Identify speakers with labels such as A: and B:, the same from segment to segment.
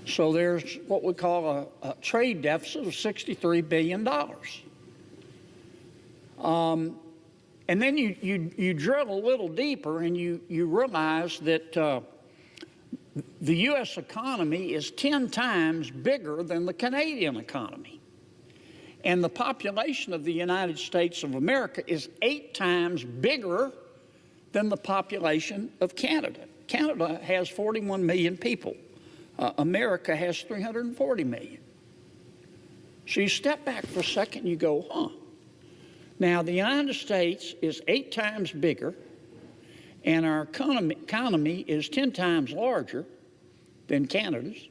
A: So there's what we call a trade deficit of $63 billion. And then you drill a little deeper and you realize that the U.S. economy is 10 times bigger than the Canadian economy. And the population of the United States of America is 8 times bigger than the population of Canada. Canada has 41 million people. America has 340 million. So you step back for a second and you go, huh. Now, the United States is 8 times bigger, and our economy is 10 times larger than Canada's.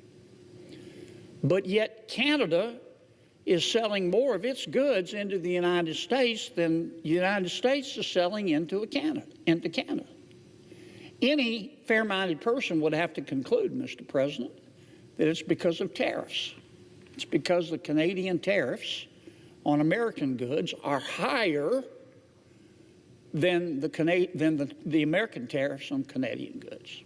A: But yet Canada is selling more of its goods into the United States than the United States is selling into Canada. Any fair-minded person would have to conclude, Mr. President, that it's because of tariffs. It's because the Canadian tariffs on American goods are higher than the American tariffs on Canadian goods.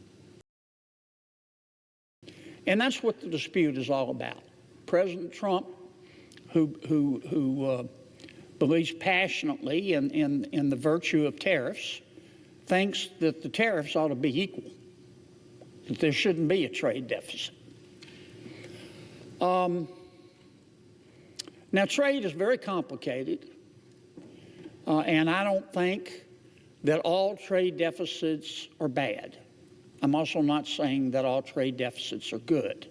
A: And that's what the dispute is all about. President Trump, who believes passionately in the virtue of tariffs, thinks that the tariffs ought to be equal, that there shouldn't be a trade deficit. Now, trade is very complicated, and I don't think that all trade deficits are bad. I'm also not saying that all trade deficits are good.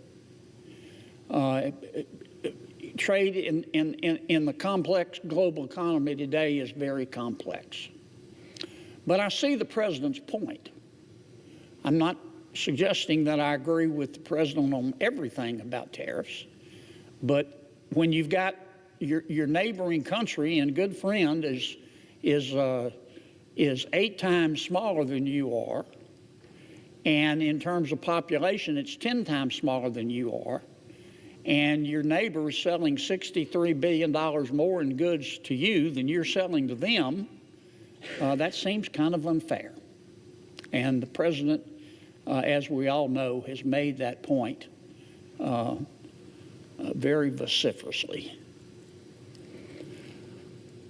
A: Trade in the complex global economy today is very complex. But I see the president's point. I'm not suggesting that I agree with the president on everything about tariffs, but when you've got your neighboring country and good friend is 8 times smaller than you are, and in terms of population, it's 10 times smaller than you are, and your neighbor is selling $63 billion more in goods to you than you're selling to them, that seems kind of unfair. And the president, as we all know, has made that point very vociferously.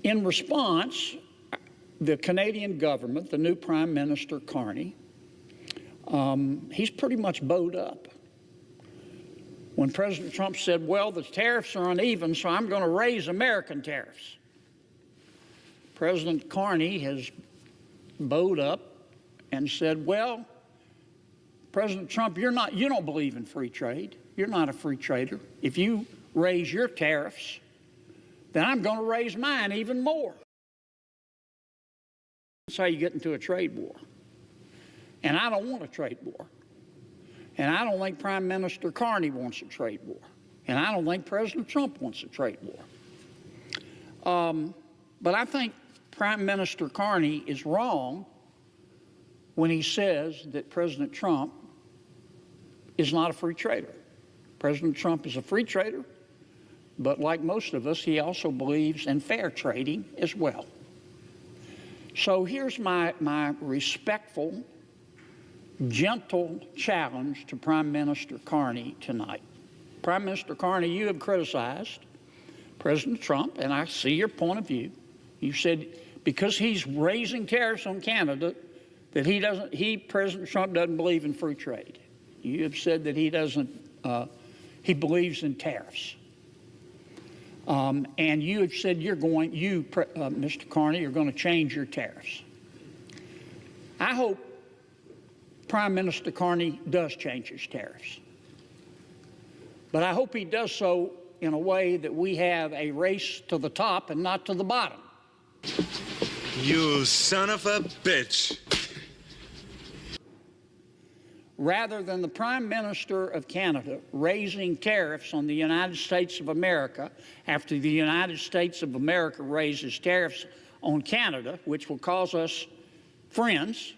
A: In response, the Canadian government, the new Prime Minister Carney, he's pretty much bowed up. When President Trump said, well, the tariffs are uneven, so I'm going to raise American tariffs, President Carney has bowed up and said, well, President Trump, you don't believe in free trade. You're not a free trader. If you raise your tariffs, then I'm going to raise mine even more. That's how you get into a trade war. And I don't want a trade war. And I don't think Prime Minister Carney wants a trade war. And I don't think President Trump wants a trade war. But I think Prime Minister Carney is wrong when he says that President Trump is not a free trader. President Trump is a free trader, but like most of us, he also believes in fair trading as well. So here's my respectful, gentle challenge to Prime Minister Carney tonight. Prime Minister Carney, you have criticized President Trump, and I see your point of view. You said because he's raising tariffs on Canada that President Trump doesn't believe in free trade. You have said that he believes in tariffs. And you have said Mr. Carney, you're going to change your tariffs. I hope Prime Minister Carney does change his tariffs. But I hope he does so in a way that we have a race to the top and not to the bottom.
B: You son of a bitch.
A: Rather than the Prime Minister of Canada raising tariffs on the United States of America after the United States of America raises tariffs on Canada, which will cause us friends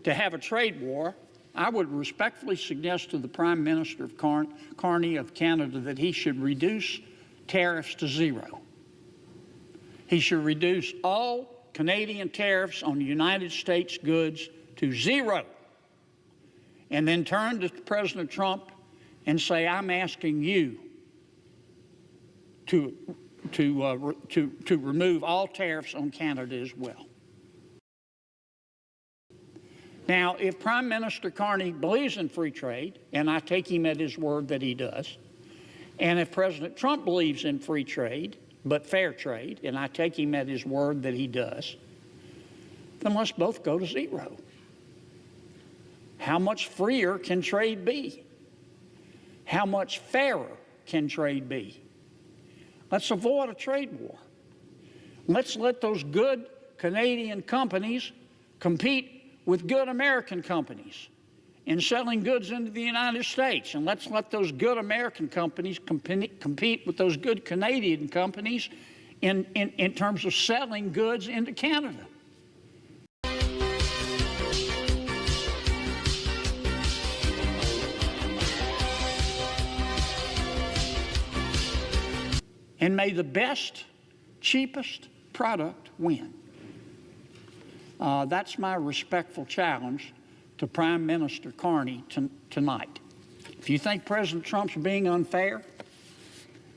A: to have a trade war, I would respectfully suggest to the Prime Minister of Carney of Canada that he should reduce tariffs to zero. He should reduce all Canadian tariffs on United States goods to zero. and then turn to President Trump and say, I'm asking you to remove all tariffs on Canada as well. Now, if Prime Minister Carney believes in free trade, and I take him at his word that he does, and if President Trump believes in free trade, but fair trade, and I take him at his word that he does, then let's both go to zero. How much freer can trade be? How much fairer can trade be? Let's avoid a trade war. Let's let those good Canadian companies compete with good American companies in selling goods into the United States. And let's let those good American companies compete with those good Canadian companies in terms of selling goods into Canada. And may the best, cheapest product win. That's my respectful challenge to Prime Minister Carney tonight. If you think President Trump's being unfair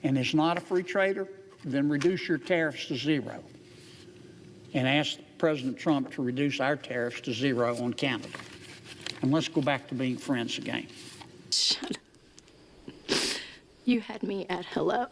A: and is not a free trader, then reduce your tariffs to zero. And ask President Trump to reduce our tariffs to zero on Canada. And let's go back to being friends again.
C: Shut up. You had me at hello.